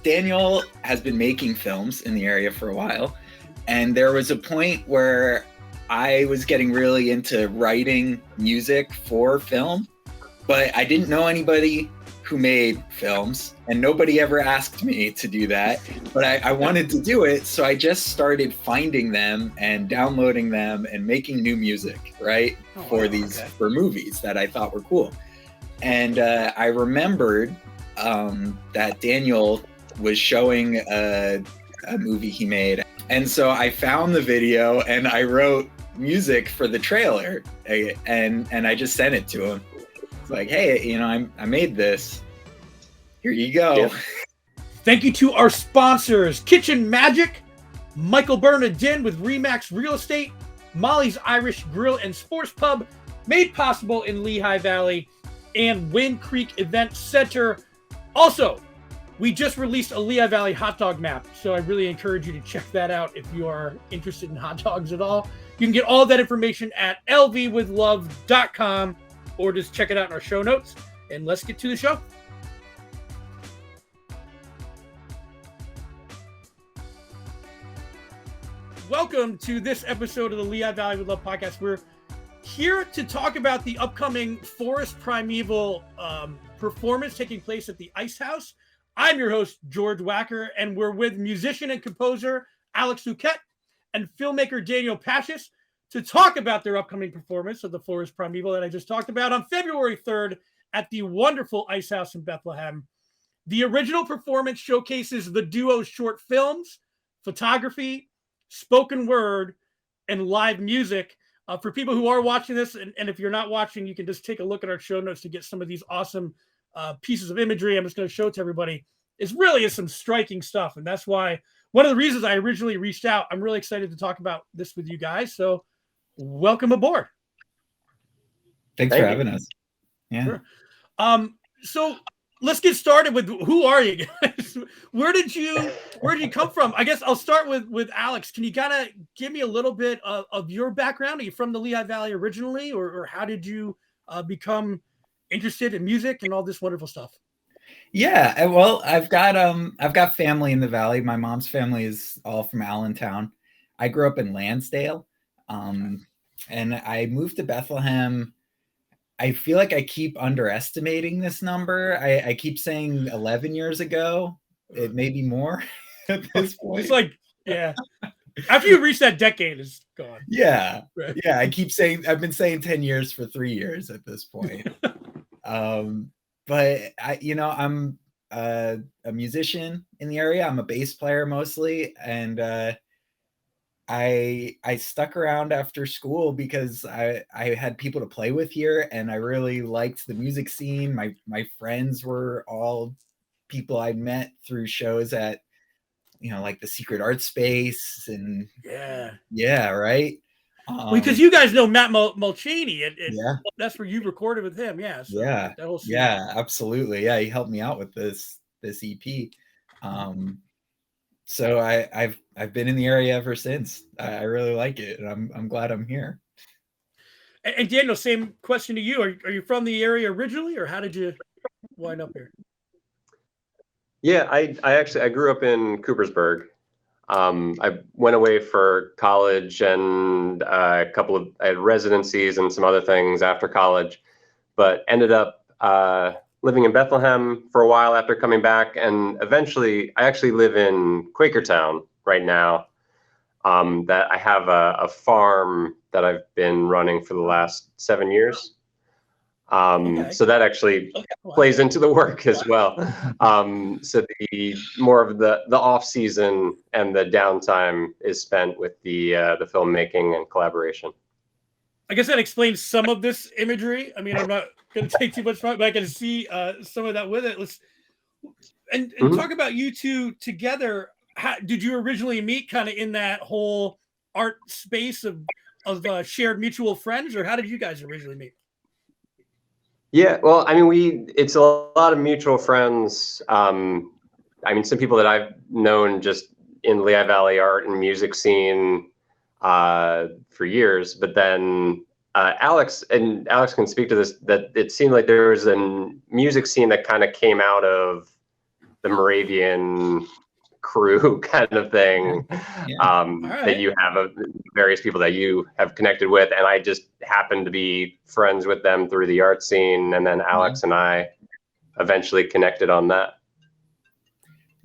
Daniel has been making films in the area for a while, and there was a point where I was getting really into writing music for film, but I didn't know anybody who made films, and nobody ever asked me to do that, but I wanted to do it, so I just started finding them and downloading them and making new music, right, for movies that I thought were cool. And I remembered that Daniel was showing a movie he made, and so I found the video and I wrote music for the trailer, and I just sent it to him. It's like, hey, I made this. Here you go. Yeah. Thank you to our sponsors, Kitchen Magic, Michael Bernardin with Remax Real Estate, Molly's Irish Grill and Sports Pub, made possible in Lehigh Valley, and Wind Creek Event Center. Also, we just released a Lehigh Valley hot dog map, so I really encourage you to check that out if you are interested in hot dogs at all. You can get all that information at lvwithlove.com or just check it out in our show notes. And let's get to the show. Welcome to this episode of the Lehigh Valley with Love podcast. We're here to talk about the upcoming Forest Primeval performance taking place at the Ice House. I'm your host, George Wacker, and we're with musician and composer Alex Luquet and filmmaker Daniel Paashaus to talk about their upcoming performance of the Forest Primeval that I just talked about on February 3rd at the wonderful Ice House in Bethlehem. The original performance showcases the duo's short films, photography, spoken word, and live music. For people who are watching this, and if you're not watching, you can just take a look at our show notes to get some of these awesome pieces of imagery I'm just going to show to everybody. It really is some striking stuff, and that's why one of the reasons I originally reached out. I'm really excited to talk about this with you guys, so welcome aboard. Thanks for having us. Yeah. Sure. So let's get started with who are you guys? Where did you come from? I guess I'll start with Alex. Can you kind of give me a little bit of your background? Are you from the Lehigh Valley originally, or how did you become interested in music and all this wonderful stuff? Yeah, well, I've got family in the Valley. My mom's family is all from Allentown. I grew up in Lansdale, and I moved to Bethlehem. I feel like I keep underestimating this number. I keep saying 11 years ago. It may be more at this point. It's like, yeah. After you reach that decade, it's gone. Yeah. Right. Yeah. I've been saying 10 years for 3 years at this point. But I'm a musician in the area. I'm a bass player mostly. And I stuck around after school because I had people to play with here, and I really liked the music scene. My friends were all people I'd met through shows at, like the Secret Art Space, and yeah, right. Because you guys know Matt Mulchaney, yeah, that's where you recorded with him. Yeah, so yeah, yeah, absolutely. Yeah, he helped me out with this EP. So I've been in the area ever since. I really like it, and I'm glad I'm here. And Daniel, same question to you. Are you from the area originally, or how did you wind up here? Yeah, I grew up in Coopersburg. I went away for college and I had residencies and some other things after college, but ended up living in Bethlehem for a while after coming back, and eventually I actually live in Quakertown right now. That I have a farm that I've been running for the last 7 years. So that actually plays into the work as well. So the more of the off season and the downtime is spent with the filmmaking and collaboration. I guess that explains some of this imagery. I mean, I'm not going to take too much from it, but I can see some of that with it. Let's talk about you two together. How did you originally meet, kind of in that whole art space of shared mutual friends, or how did you guys originally meet? Yeah, well, I mean, it's a lot of mutual friends. I mean, some people that I've known just in Lehigh Valley art and music scene for years, but then Alex can speak to this, that it seemed like there was a music scene that kind of came out of the Moravian crew kind of thing. Right. That you have various people that you have connected with, and I just happened to be friends with them through the art scene, and then Alex and I eventually connected on that.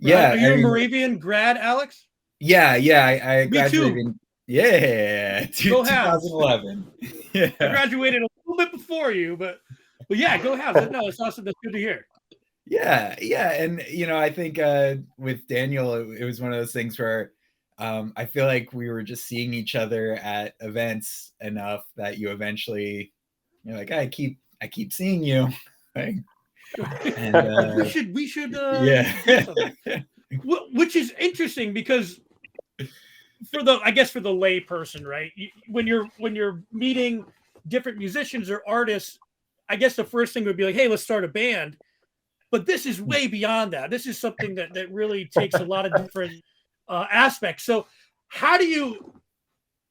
Are you a Moravian grad, Alex? Yeah, I Me graduated too. in 2011. Yeah. I graduated a little bit before you, but yeah, go Habs. No, it's awesome. That's good to hear. Yeah, and I think with Daniel, it was one of those things where I feel like we were just seeing each other at events enough that you eventually, you're like, I keep seeing you. Like, and we should yeah. do something. Which is interesting because for the lay person, right? When you're meeting different musicians or artists, I guess the first thing would be like, hey, let's start a band. But this is way beyond that. This is something that really takes a lot of different aspects. So how do you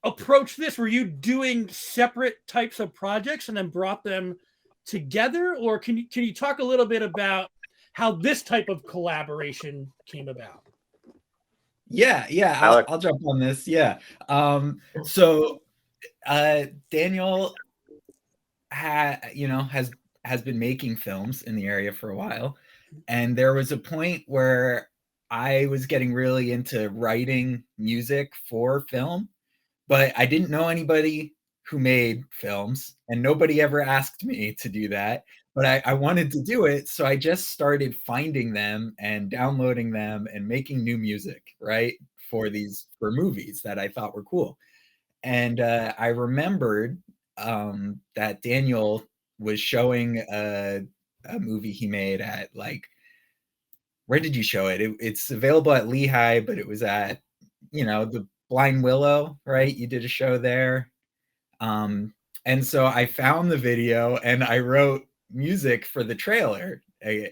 approach this? Were you doing separate types of projects and then brought them together? Or can you talk a little bit about how this type of collaboration came about? Yeah, I'll jump on this. Yeah. So Daniel has been making films in the area for a while, and there was a point where I was getting really into writing music for film, but I didn't know anybody who made films, and nobody ever asked me to do that. But I wanted to do it, so I just started finding them and downloading them and making new music, right, for movies that I thought were cool. And I remembered that Daniel was showing a movie he made at, like, where did you show it? It's available at Lehigh, but it was at, the Blind Willow, right? You did a show there. And so I found the video and I wrote music for the trailer,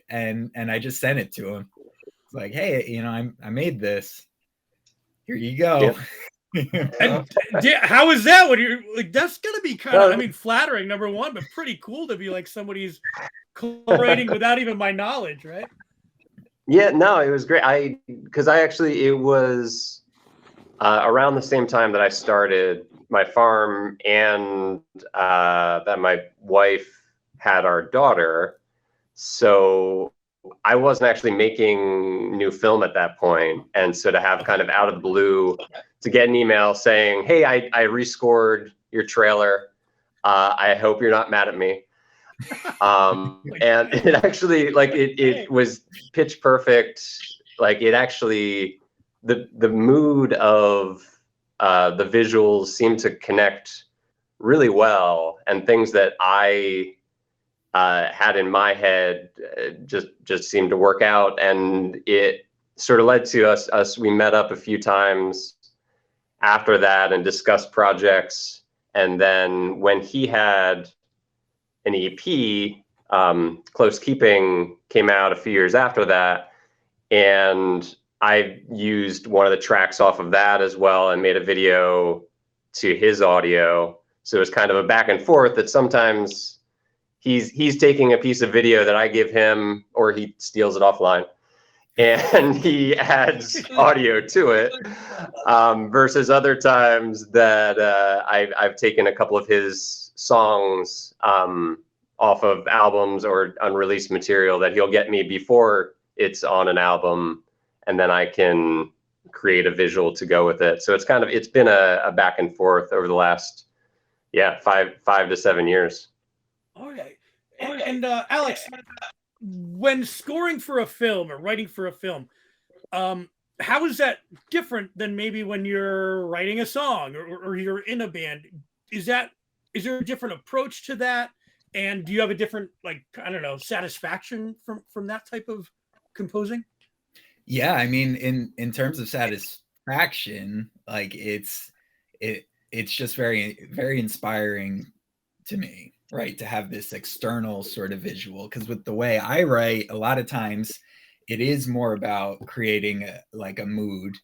and I just sent it to him. It's like, hey, I made this. Here you go. Yep. And how is that when you're like, that's gonna be kind of, flattering, number one, but pretty cool to be like somebody's collaborating without even my knowledge, right? Yeah, no, it was great. It was around the same time that I started my farm and that my wife had our daughter. So I wasn't actually making new film at that point. And so to have kind of out of the blue to get an email saying, hey, I rescored your trailer. I hope you're not mad at me. And it actually, it was pitch perfect. Like, it actually, the mood of the visuals seemed to connect really well, and things that I had in my head just seemed to work out. And it sort of led to us. We met up a few times after that and discussed projects. And then when he had an EP, Close Keeping came out a few years after that, and I used one of the tracks off of that as well and made a video to his audio. So it was kind of a back and forth that sometimes he's taking a piece of video that I give him, or he steals it offline, and he adds audio to it, versus other times that I've taken a couple of his songs off of albums or unreleased material that he'll get me before it's on an album, and then I can create a visual to go with it. So it's been a back and forth over the last 5 to 7 years. Okay. And Alex, when scoring for a film or writing for a film, how is that different than maybe when you're writing a song or you're in a band? Is there a different approach to that? And do you have a different, satisfaction from that type of composing? Yeah, I mean, in terms of satisfaction, like it's just very, very inspiring to me, right, to have this external sort of visual. Because with the way I write, a lot of times it is more about creating a mood,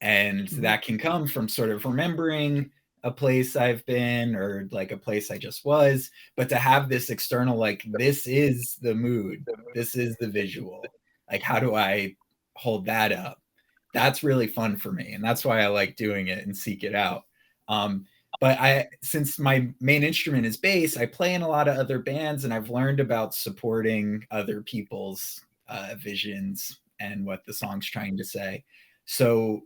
and that can come from sort of remembering a place I've been or like a place I just was. But to have this external, like, this is the mood, this is the visual, Like, how do I hold that up? That's really fun for me. And that's why I like doing it and seek it out. But since my main instrument is bass, I play in a lot of other bands, and I've learned about supporting other people's visions and what the song's trying to say. So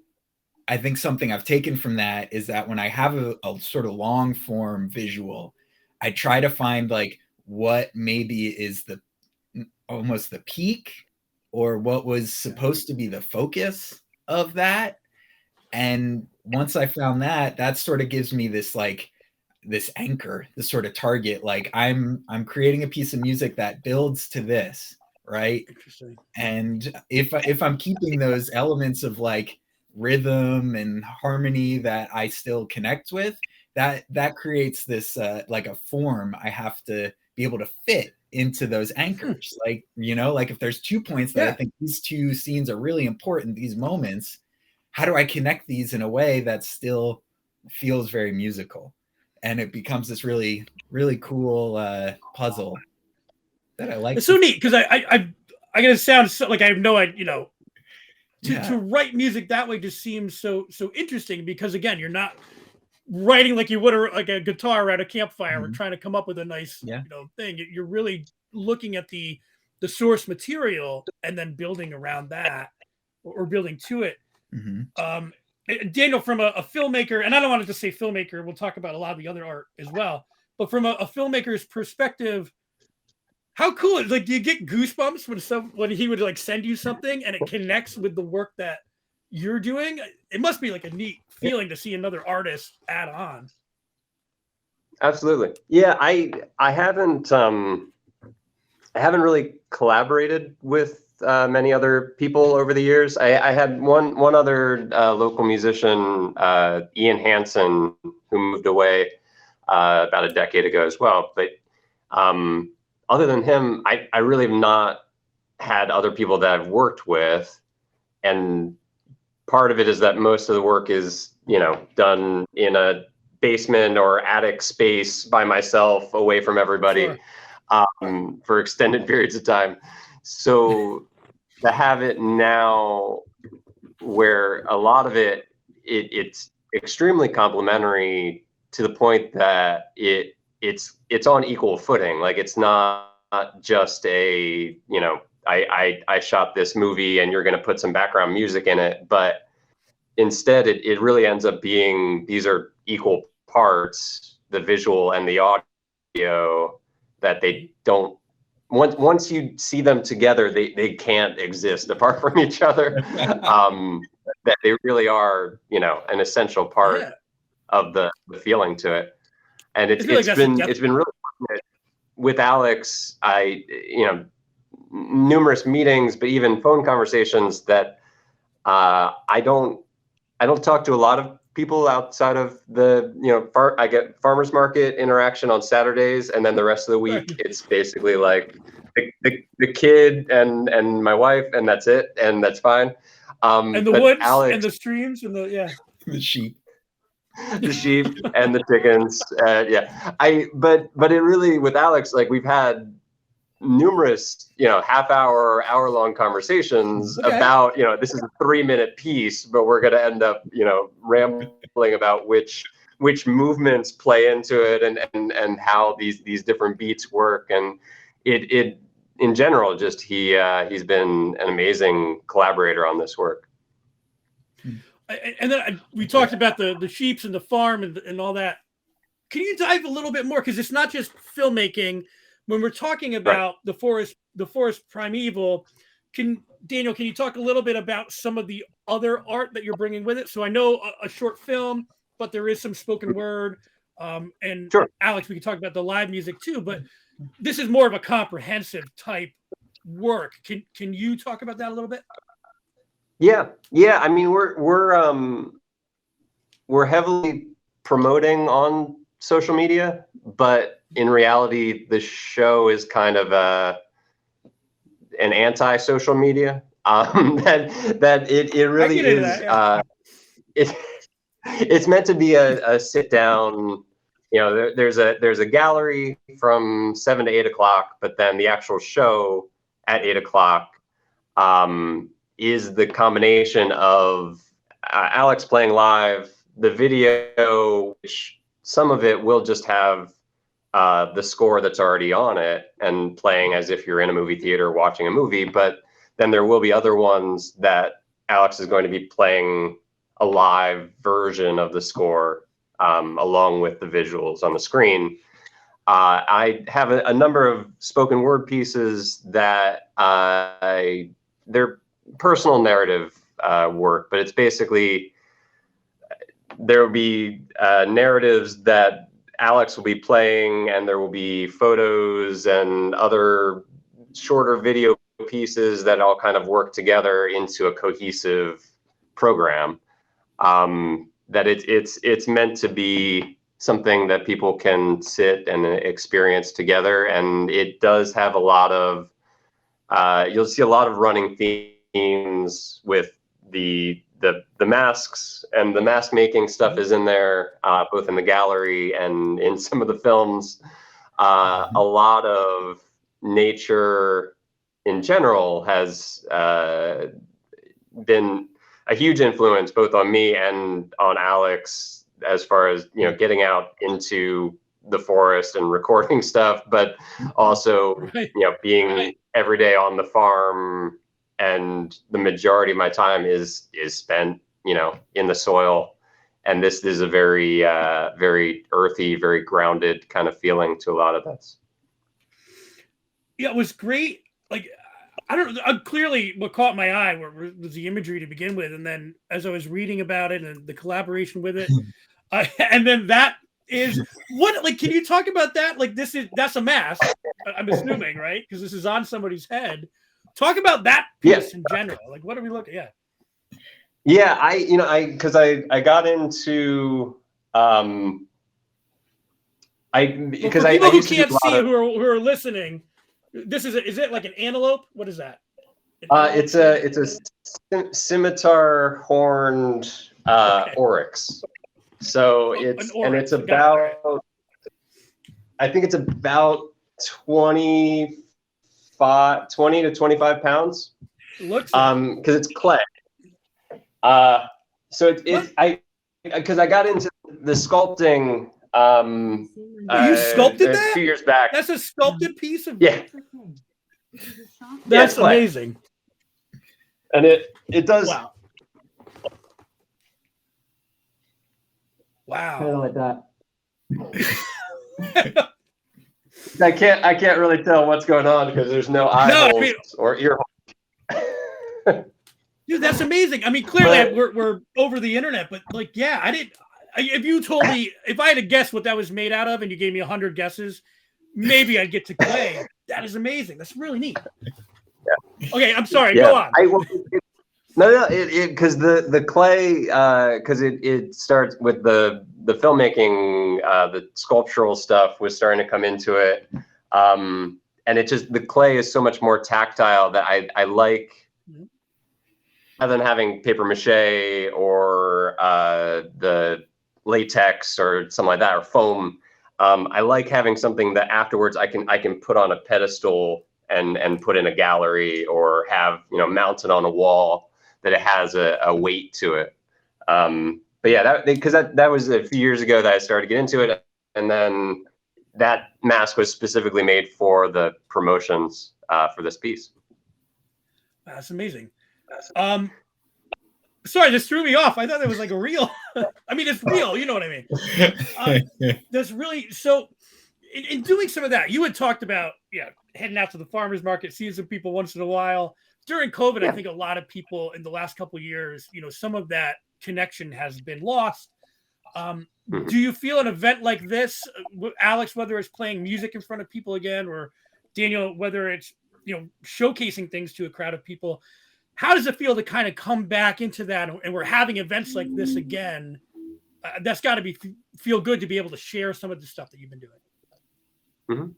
I think something I've taken from that is that when I have a sort of long form visual, I try to find like what maybe is almost the peak, or what was supposed to be the focus of that. And once I found that sort of gives me this anchor, this sort of target. Like I'm creating a piece of music that builds to this, right? Interesting. And if I'm keeping those elements of like rhythm and harmony that I still connect with, that creates this like a form I have to be able to fit into those anchors. Like, like if there's 2 points that I think these 2 scenes are really important, these moments, how do I connect these in a way that still feels very musical? And it becomes this really, really cool puzzle that I like. It's so neat because I gotta sound so, like I have no idea, to write music that way just seems so interesting, because again, you're not writing like you would like a guitar around a campfire or trying to come up with a nice thing. You're really looking at the source material and then building around that or building to it. Daniel, from a filmmaker, and I don't want to just say filmmaker, we'll talk about a lot of the other art as well, but from a filmmaker's perspective, how cool is, like, do you get goosebumps when he would like send you something and it connects with the work that you're doing? It must be like a neat feeling to see another artist add on. Absolutely. Yeah, I haven't really collaborated with many other people over the years. I had one other local musician, Ian Hansen, who moved away about a decade ago as well. But other than him, I really have not had other people that I've worked with. And part of it is that most of the work is, done in a basement or attic space by myself, away from everybody, for extended periods of time. So to have it now where a lot of it's extremely complementary, to the point that it's on equal footing. Like, it's not just I shot this movie and you're going to put some background music in it, but instead it really ends up being, these are equal parts, the visual and the audio, that they don't, once you see them together, they can't exist apart from each other. That they really are, an essential part of the feeling to it. And it's been really fun with Alex. Numerous meetings, but even phone conversations that I don't talk to a lot of people outside of the, I get farmers market interaction on Saturdays, and then the rest of the week it's basically like the kid and my wife, and that's it, and that's fine. And the woods, Alex, and the streams, and the sheep. The sheep and the chickens. But it really, with Alex, like, we've had numerous, hour long conversations about, this is a 3-minute piece, but we're going to end up, rambling about which movements play into it, and how these different beats work. And it in general, just he's been an amazing collaborator on this work. And then we talked about the sheeps and the farm and all that. Can you dive a little bit more? Because it's not just filmmaking. When we're talking about the Forest Primeval, Daniel, can you talk a little bit about some of the other art that you're bringing with it? So I know a short film, but there is some spoken word. And Alex, we can talk about the live music too, but this is more of a comprehensive type work. Can you talk about that a little bit? Yeah. I mean, we're heavily promoting on social media, but in reality, the show is kind of an anti-social media. That it really is. That, it's meant to be a sit down. There's a gallery from 7 to 8 o'clock, but then the actual show at 8 o'clock. is the combination of Alex playing live, the video, which some of it will just have the score that's already on it and playing as if you're in a movie theater watching a movie, but then there will be other ones that Alex is going to be playing a live version of the score along with the visuals on the screen. I have a number of spoken word pieces that they're personal narrative work, but it's basically, there will be narratives that Alex will be playing, and there will be photos and other shorter video pieces that all kind of work together into a cohesive program. That it's meant to be something that people can sit and experience together, and it does have a lot of you'll see a lot of running themes with the masks, and the mask making stuff is in there, both in the gallery and in some of the films. A lot of nature in general has been a huge influence both on me and on Alex, as far as, you know, getting out into the forest and recording stuff, but also, you know, being every day on the farm, and the majority of my time is spent, you know, in the soil. And this is a very very earthy, very grounded kind of feeling to a lot of this. Yeah, it was great. Like, I don't know, clearly what caught my eye was the imagery to begin with, and then as I was reading about it and the collaboration with it, and then that is what, like, can you talk about that? Like, that's a mask, I'm assuming, right? Because this is on somebody's head. Talk about that piece in general. Like, what are we looking at? Yeah, I got into people who can't see who are listening, this is it like an antelope? What is that? It's a scimitar horned oryx. So it's about, I think it's about 20 to 25 pounds. Looks because it's clay. So because I got into the sculpting. You sculpted that a few years back. That's a sculpted piece of That's amazing. And it does. Wow. Kind of like that. I can't really tell what's going on because there's no eye holes or ear holes. Dude, that's amazing. I mean, clearly we're over the internet, but like, yeah, if you told me, if I had to guess what that was made out of and you gave me 100 guesses, maybe I'd get to clay. That is amazing. That's really neat. Yeah. Okay, I'm sorry. Go on. No, because the clay, because it starts with the filmmaking, the sculptural stuff was starting to come into it, and it just, the clay is so much more tactile that I like, rather than having paper mache or the latex or something like that, or foam. I like having something that afterwards I can put on a pedestal and put in a gallery, or have, you know, mounted on a wall, that it has a weight to it. But yeah, because that was a few years ago that I started to get into it, and then that mask was specifically made for the promotions for this piece. That's amazing. Sorry, this threw me off. I thought that was like a real. I mean, it's real. You know what I mean? That's really so. In doing some of that, you had talked about heading out to the farmers market, seeing some people once in a while. During COVID, I think a lot of people in the last couple of years, you know, some of that connection has been lost. Do you feel an event like this, Alex, whether it's playing music in front of people again, or Daniel, whether it's, you know, showcasing things to a crowd of people, how does it feel to kind of come back into that, and we're having events like this again? That's got to feel good to be able to share some of the stuff that you've been doing.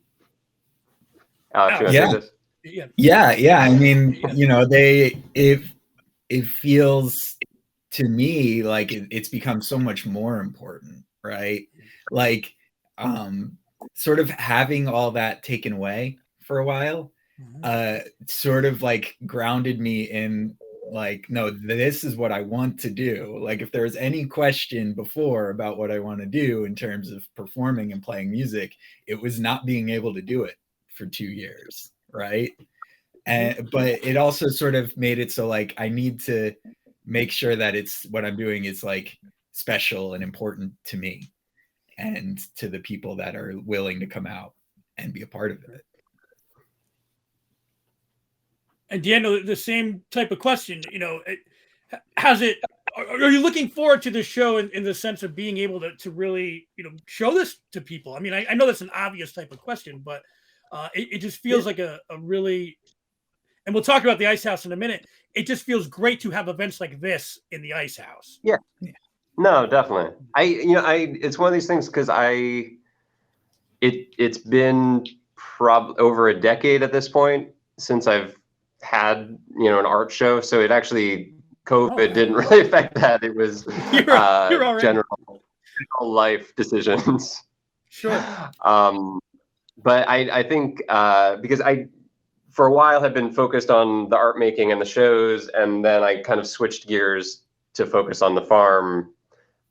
Alex, Yeah. I mean, you know, it feels to me like it's become so much more important, right? Like, sort of having all that taken away for a while sort of like grounded me in like, no, this is what I want to do. Like if there was any question before about what I want to do in terms of performing and playing music, it was not being able to do it for 2 years, right? And but it also sort of made it so like I need to make sure that it's what I'm doing is like special and important to me and to the people that are willing to come out and be a part of it. And Daniel, the same type of question, you know, are you looking forward to the show in the sense of being able to really, you know, show this to people? I mean, I know that's an obvious type of question, but it just feels like a really, and we'll talk about the Ice House in a minute. It just feels great to have events like this in the Ice House. Yeah. No, definitely. It's one of these things because it's been over a decade at this point since I've had, you know, an art show. So it actually, COVID didn't really affect that. It was general life decisions. Sure. But I think because I, for a while, had been focused on the art making and the shows, and then I kind of switched gears to focus on the farm.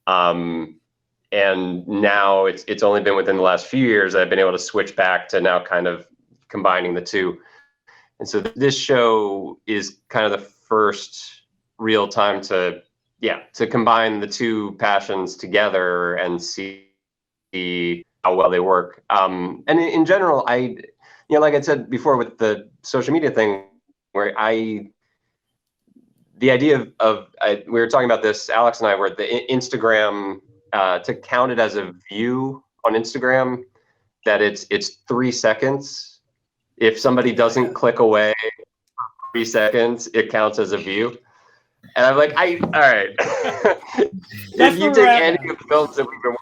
And now it's only been within the last few years that I've been able to switch back to now kind of combining the two. And so this show is kind of the first real time to combine the two passions together and see how well they work. And in general, like I said before with the social media thing, where the idea we were talking about this, Alex and I, were the Instagram, to count it as a view on Instagram, that it's 3 seconds. If somebody doesn't click away 3 seconds, it counts as a view. And I'm like, all right. If you take any of the films that we've been working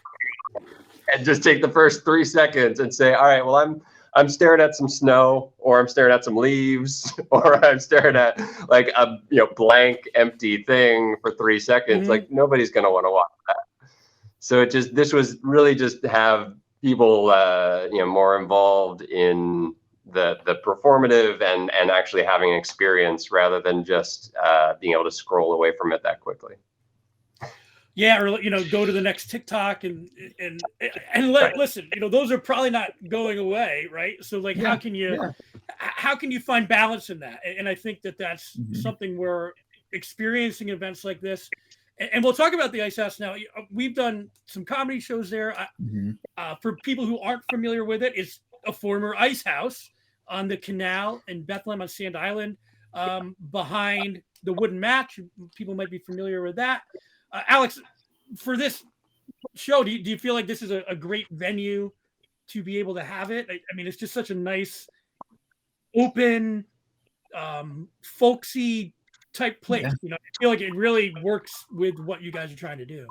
on and just take the first 3 seconds and say, all right, well, I'm staring at some snow, or I'm staring at some leaves, or I'm staring at like a blank, empty thing for 3 seconds. Like nobody's gonna want to watch that. So this was really just to have people more involved in the performative and actually having an experience rather than just being able to scroll away from it that quickly. Yeah, or go to the next TikTok and listen, those are probably not going away, right? So like, how can you find balance in that? And I think that's something we're experiencing events like this. And we'll talk about the Ice House now. We've done some comedy shows there. For people who aren't familiar with it, it's a former ice house on the canal in Bethlehem on Sand Island, behind the wooden match. People might be familiar with that. Alex, for this show, do you feel like this is a great venue to be able to have it? I mean, it's just such a nice, open, folksy type place. I feel like it really works with what you guys are trying to do.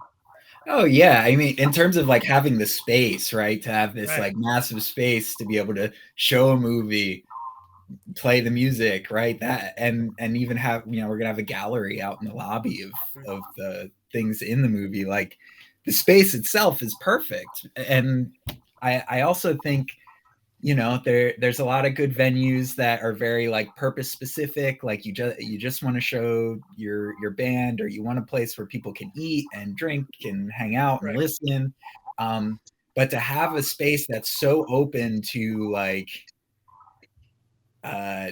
Oh yeah, I mean, in terms of like having the space, right, to have this like massive space to be able to show a movie, play the music, right, that and even have, we're gonna have a gallery out in the lobby of the things in the movie. Like the space itself is perfect. And I also think there's a lot of good venues that are very like purpose specific. Like you just want to show your band, or you want a place where people can eat and drink and hang out and listen. But to have a space that's so open to like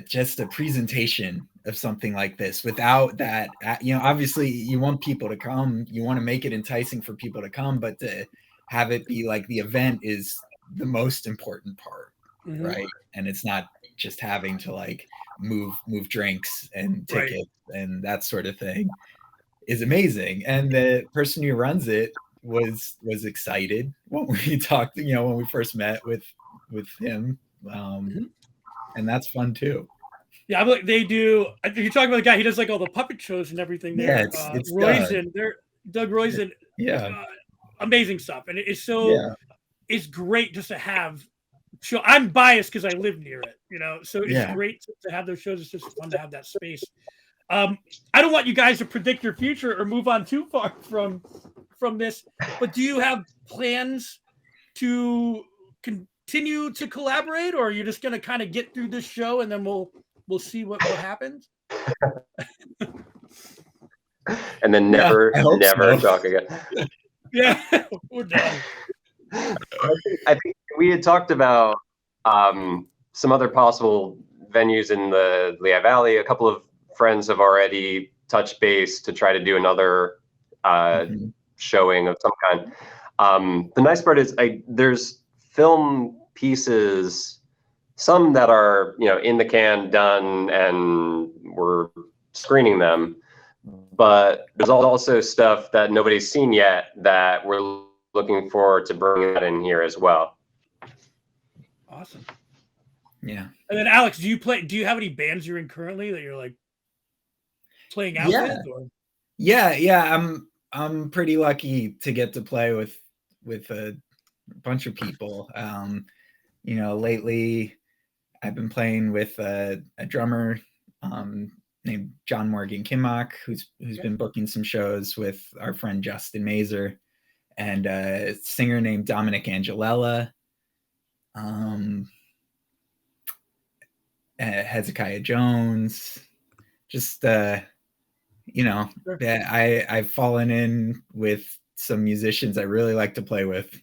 just a presentation of something like this, without that, obviously you want people to come, you want to make it enticing for people to come, but to have it be like the event is the most important part. Right. And it's not just having to like move drinks and tickets and that sort of thing is amazing. And the person who runs it was excited when we talked, when we first met with him. And that's fun too. Yeah, they do. You're talking about the guy, he does like all the puppet shows and everything there. Yeah, it's Doug Roizen. Yeah. Amazing stuff. And it's great just to have show. I'm biased because I live near it, so it's great to have those shows. It's just fun to have that space. I don't want you guys to predict your future or move on too far from this, but do you have plans to continue to collaborate, or are you just going to kind of get through this show and then we'll see what happens? And then never so. talk again. Yeah, we're done. I think we had talked about some other possible venues in the Lehigh Valley. A couple of friends have already touched base to try to do another showing of some kind. The nice part is there's film pieces, some that are in the can, done, and we're screening them. But there's also stuff that nobody's seen yet that we're looking forward to bringing that in here as well. Awesome. Yeah. And then Alex, do you have any bands you're in currently that you're like playing out with? Or? Yeah. I'm pretty lucky to get to play with a bunch of people. Lately I've been playing with a drummer named John Morgan Kimmock, who's been booking some shows with our friend Justin Mazer, and a singer named Dominic Angelella, Hezekiah Jones, just I've fallen in with some musicians I really like to play with,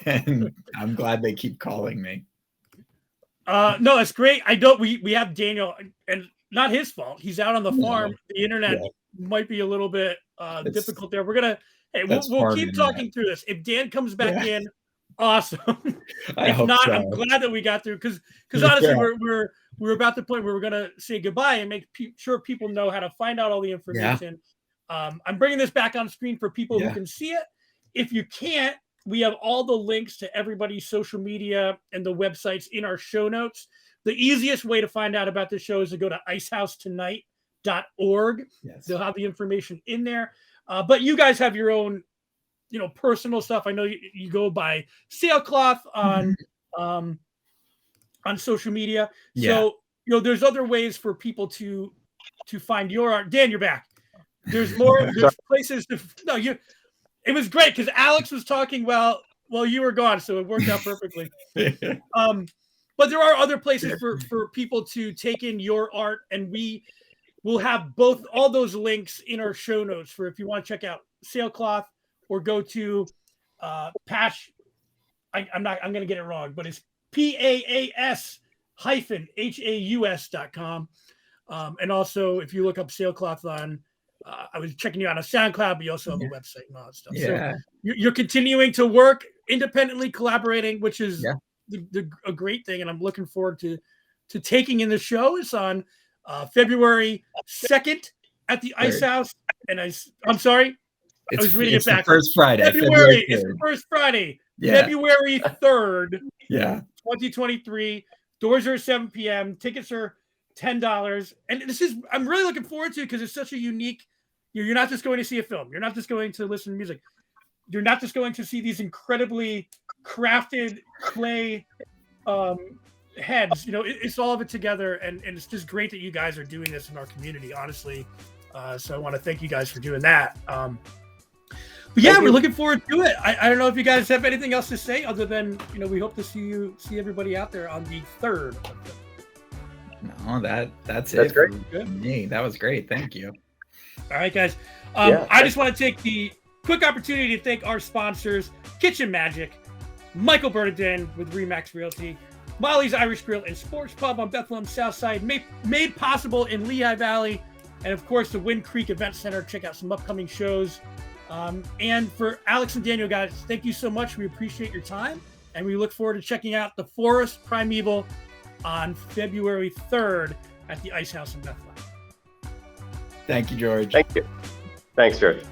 and I'm glad they keep calling me. No, it's great. We have Daniel, and not his fault. He's out on the farm. The internet might be a little bit difficult there. We'll keep talking through this. If Dan comes back in, awesome. If not, so. I'm glad that we got through, because honestly, we're about the point where we're gonna say goodbye and make sure people know how to find out all the information. I'm bringing this back on screen for people who can see it. If you can't, we have all the links to everybody's social media and the websites in our show notes. The easiest way to find out about the show is to go to icehousetonight.org. Yes. They'll have the information in there. But you guys have your own, personal stuff. I know you go by Sailcloth on social media. Yeah. So, there's other ways for people to find your art. Dan, you're back. There's more. There's places to. No, it was great because Alex was talking while you were gone, so it worked out perfectly. But there are other places for people to take in your art, and we will have all those links in our show notes for if you want to check out Sailcloth or go to Pash. I'm going to get it wrong, but it's PAAS-HAUS.com. And also, if you look up Sailcloth on, I was checking you out on SoundCloud, but you also have a website and all that stuff. Yeah. So you're continuing to work independently, collaborating, which is a great thing. And I'm looking forward to taking in the show. It's on February 2nd at the Ice House. And I'm sorry, I was reading it back. First Friday. It's the first Friday. Yeah. February 3rd. 2023. Doors are at 7 p.m. Tickets are $10. And I'm really looking forward to it because it's such a unique. You're not just going to see a film. You're not just going to listen to music. You're not just going to see these incredibly crafted clay heads. It's all of it together, and it's just great that you guys are doing this in our community, honestly. So I want to thank you guys for doing that. But yeah, we're looking forward to it. I don't know if you guys have anything else to say other than we hope to see everybody out there on the 3rd. No, that's it. Great. Me. That was great. Thank you. All right, guys. I just want to take the quick opportunity to thank our sponsors, Kitchen Magic, Michael Bernardin with Remax Realty, Molly's Irish Grill and Sports Pub on Bethlehem Southside, made possible in Lehigh Valley, and of course the Wind Creek Event Center. Check out some upcoming shows. And for Alex and Daniel, guys, thank you so much. We appreciate your time, and we look forward to checking out the Forest Primeval on February 3rd at the Ice House in Bethlehem. Thank you, George. Thank you. Thanks, George.